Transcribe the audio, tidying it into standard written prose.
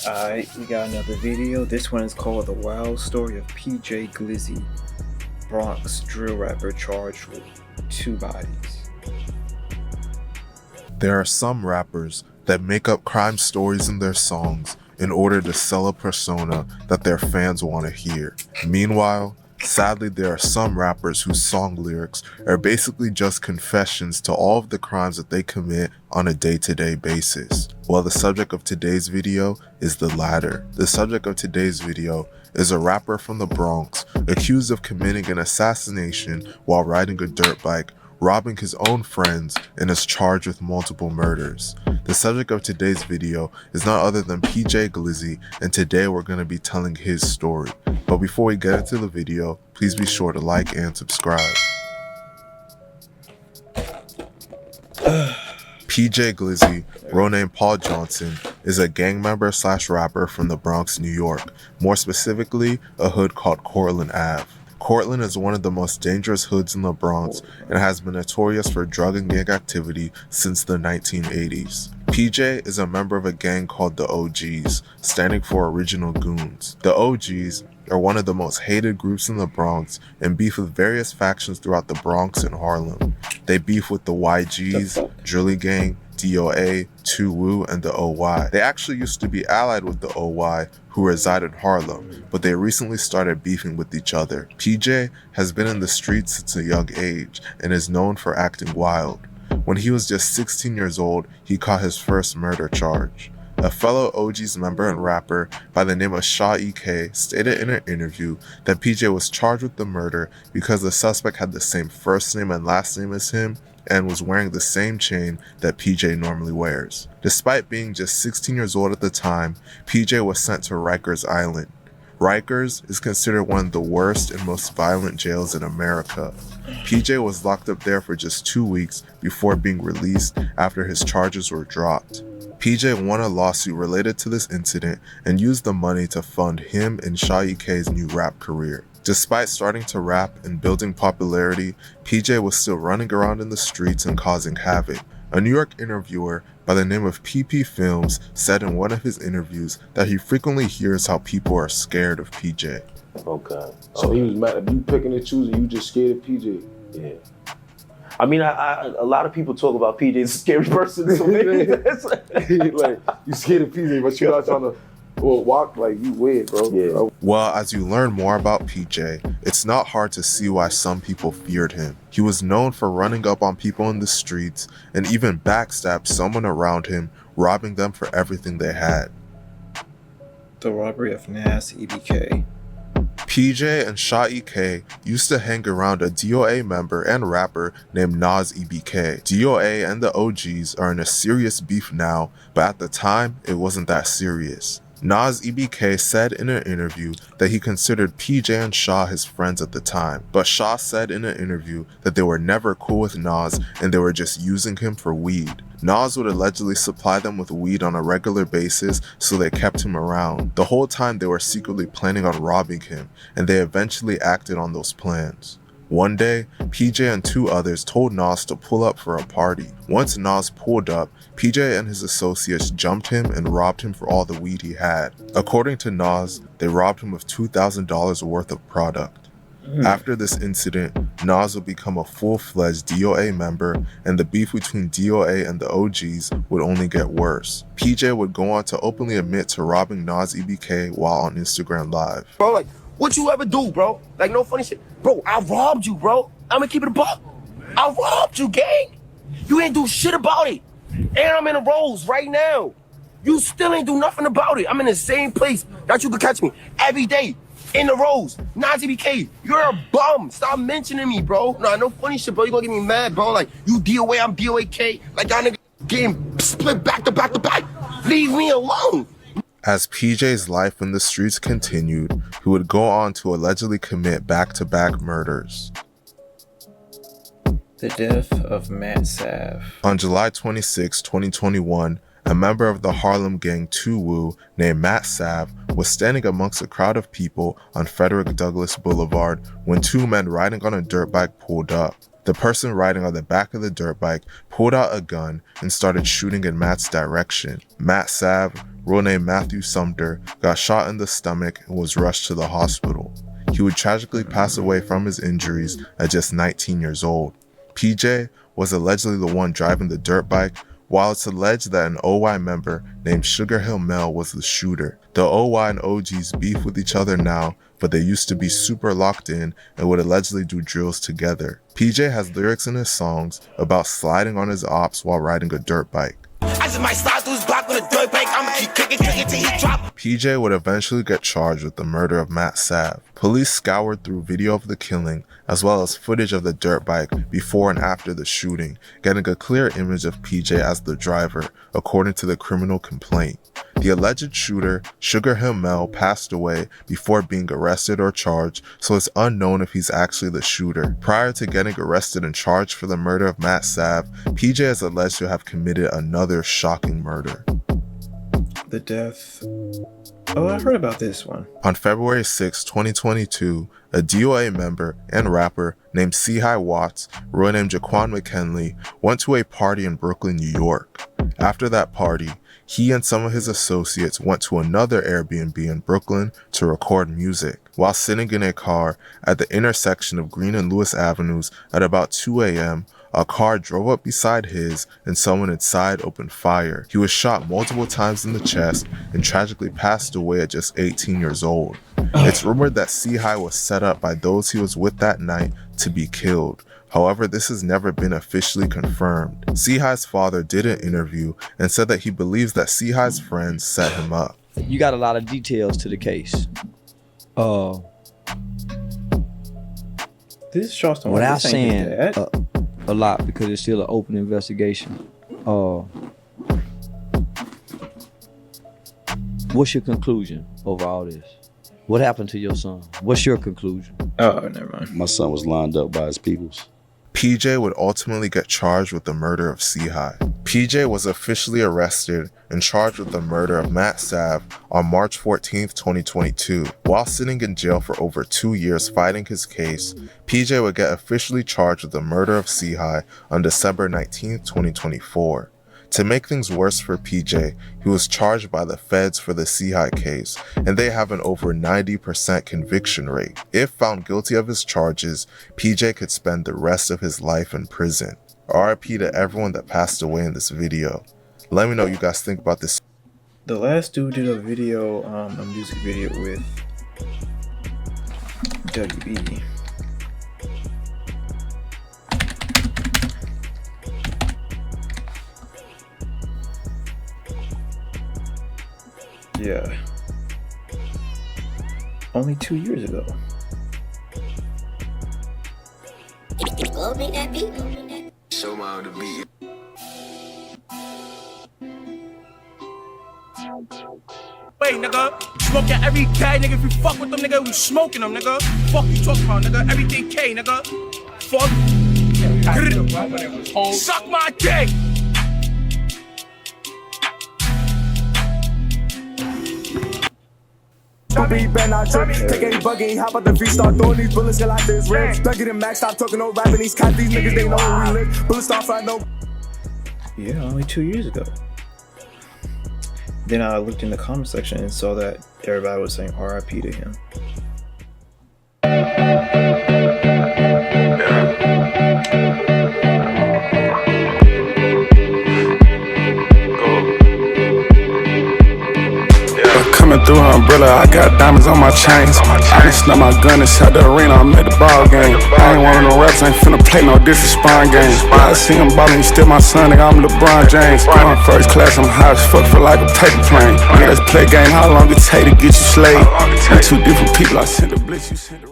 Alright, we got another video. This one is called The Wild Story of PJ Glizzy, Bronx drill rapper charged with 2 bodies. There are some rappers that make up crime stories in their songs in order to sell a persona that their fans want to hear. Meanwhile, sadly, there are some rappers whose song lyrics are basically just confessions to all of the crimes that they commit on a day-to-day basis. Well, the subject of today's video is the latter. The subject of today's video is a rapper from the Bronx accused of committing an assassination while riding a dirt bike, robbing his own friends, and is charged with multiple murders. The subject of today's video is not other than PJ Glizzy, and today we're going to be telling his story. But before we get into the video, please be sure to like and subscribe. PJ Glizzy, real name Paul Johnson, is a gang member / rapper from the Bronx, New York, more specifically a hood called Cortlandt Ave. Cortlandt is one of the most dangerous hoods in the Bronx and has been notorious for drug and gang activity since the 1980s. PJ is a member of a gang called the OGs, standing for Original Goons. The OGs are one of the most hated groups in the Bronx and beef with various factions throughout the Bronx and Harlem. They beef with the YGs, Drilly Gang, DOA, 2 Wu, and the OY. They actually used to be allied with the OY, who reside in Harlem, but they recently started beefing with each other. PJ has been in the streets since a young age and is known for acting wild. When he was just 16 years old, he caught his first murder charge. A fellow OGs member and rapper by the name of Shaw EK stated in an interview that PJ was charged with the murder because the suspect had the same first name and last name as him and was wearing the same chain that PJ normally wears. Despite being just 16 years old at the time, PJ was sent to Rikers Island. Rikers is considered one of the worst and most violent jails in America. PJ was locked up there for just 2 weeks before being released after his charges were dropped. PJ won a lawsuit related to this incident and used the money to fund him and Shaw EK's new rap career. Despite starting to rap and building popularity, PJ was still running around in the streets and causing havoc. A New York interviewer by the name of PP Films said in one of his interviews that he frequently hears how people are scared of PJ. Okay. So he was mad at you picking and choosing, you just scared of PJ? Yeah. I mean, a lot of people talk about PJ as a scary person. So maybe like, you scared of PJ, but you're not trying to walk like you weird, bro. Yeah. Well, as you learn more about PJ, it's not hard to see why some people feared him. He was known for running up on people in the streets and even backstabbed someone around him, robbing them for everything they had. The robbery of Nas EBK. PJ and Shaw EK used to hang around a DOA member and rapper named Nas EBK. DOA and the OGs are in a serious beef now, but at the time, it wasn't that serious. Nas EBK said in an interview that he considered PJ and Shaw his friends at the time, but Shaw said in an interview that they were never cool with Nas and they were just using him for weed. Nas would allegedly supply them with weed on a regular basis, so they kept him around. The whole time they were secretly planning on robbing him, and they eventually acted on those plans. One day, PJ and 2 others told Nas to pull up for a party. Once Nas pulled up, PJ and his associates jumped him and robbed him for all the weed he had. According to Nas, they robbed him of $2,000 worth of product. After this incident, Nas would become a full-fledged DOA member, and the beef between DOA and the OGs would only get worse. PJ would go on to openly admit to robbing Nas EBK while on Instagram Live. Bro, like, what you ever do, bro? Like, no funny shit. Bro, I robbed you, bro. I'm gonna keep it a buck. I robbed you, gang. You ain't do shit about it. And I'm in a Rolls right now. You still ain't do nothing about it. I'm in the same place that you could catch me every day. In the Rolls. Nas EBK, you're a bum. Stop mentioning me, bro. Nah, no funny shit, bro. You gonna get me mad, bro. Like, you DOA, I'm DOAK. Like, y'all niggas getting split back to back to back. Leave me alone. As PJ's life in the streets continued, he would go on to allegedly commit back-to-back murders. The death of Matt Sav. On July 26, 2021, a member of the Harlem gang 2 Wu named Matt Sav was standing amongst a crowd of people on Frederick Douglass Boulevard when 2 men riding on a dirt bike pulled up. The person riding on the back of the dirt bike pulled out a gun and started shooting in Matt's direction. Matt Sav, real name Matthew Sumter, got shot in the stomach and was rushed to the hospital. He would tragically pass away from his injuries at just 19 years old. PJ was allegedly the one driving the dirt bike, while it's alleged that an OY member named Sugar Hill Mel was the shooter. The OY and OGs beef with each other now, but they used to be super locked in and would allegedly do drills together. PJ has lyrics in his songs about sliding on his ops while riding a dirt bike. I just might slide through his block with a dirt bike. I'ma keep kicking till he drop. PJ would eventually get charged with the murder of Matt Sav. Police scoured through video of the killing, as well as footage of the dirt bike before and after the shooting, getting a clear image of PJ as the driver, according to the criminal complaint. The alleged shooter, Sugar Hill Mel, passed away before being arrested or charged, so it's unknown if he's actually the shooter. Prior to getting arrested and charged for the murder of Matt Sav, PJ is alleged to have committed another shocking murder. The death. Oh, I heard about this one. On February 6, 2022, a DOA member and rapper named C-High Watts, real name Jaquan McKinley, went to a party in Brooklyn, New York. After that party, he and some of his associates went to another Airbnb in Brooklyn to record music. While sitting in a car at the intersection of Green and Lewis Avenues at about 2 a.m., a car drove up beside his and someone inside opened fire. He was shot multiple times in the chest and tragically passed away at just 18 years old. It's rumored that C-High was set up by those he was with that night to be killed. However, this has never been officially confirmed. C-High's father did an interview and said that he believes that C-High's friends set him up. You got a lot of details to the case. This Charleston. Without this ain't saying his dad. a lot, because it's still an open investigation. What's your conclusion over all this? What happened to your son? What's your conclusion? Oh, never mind. My son was lined up by his peoples. PJ would ultimately get charged with the murder of C-High. PJ was officially arrested and charged with the murder of Matt Sav on March 14, 2022. While sitting in jail for over 2 years fighting his case, PJ would get officially charged with the murder of C-High on December 19, 2024. To make things worse for PJ, he was charged by the feds for the C-High case, and they have an over 90% conviction rate. If found guilty of his charges, PJ could spend the rest of his life in prison. RIP to everyone that passed away in this video. Let me know what you guys think about this. The last dude did a video, a music video with WB. Yeah. Only 2 years ago. Show my the beat. Wait, nigga, smoke at every K, nigga. If you fuck with them, nigga, we smoking them, nigga. Fuck you talking about, nigga. Everything K, nigga. Fuck. Suck my dick. Be bad, not trip. Take any buggy, hop out the V, start throwing these bullets, get like this rim. Don't get him max, stop talking no rapping, these cats, these niggas, they know where we live. Bullets start flying, no. Yeah, only 2 years ago. Then I looked in the comment section and saw that everybody was saying RIP to him. Coming through her umbrella, I got diamonds on my chains. I done snuck my gun inside the arena, I'm at the ball game. I ain't one of no raps, ain't finna play no disrespond games. I see him ballin', he still my son, nigga, I'm LeBron James. I'm in first class, I'm high as fuck, feel like a paper plane. Nigga, let's play game, how long it take to get you slayed? We two different people, I sent the blitz, you sent the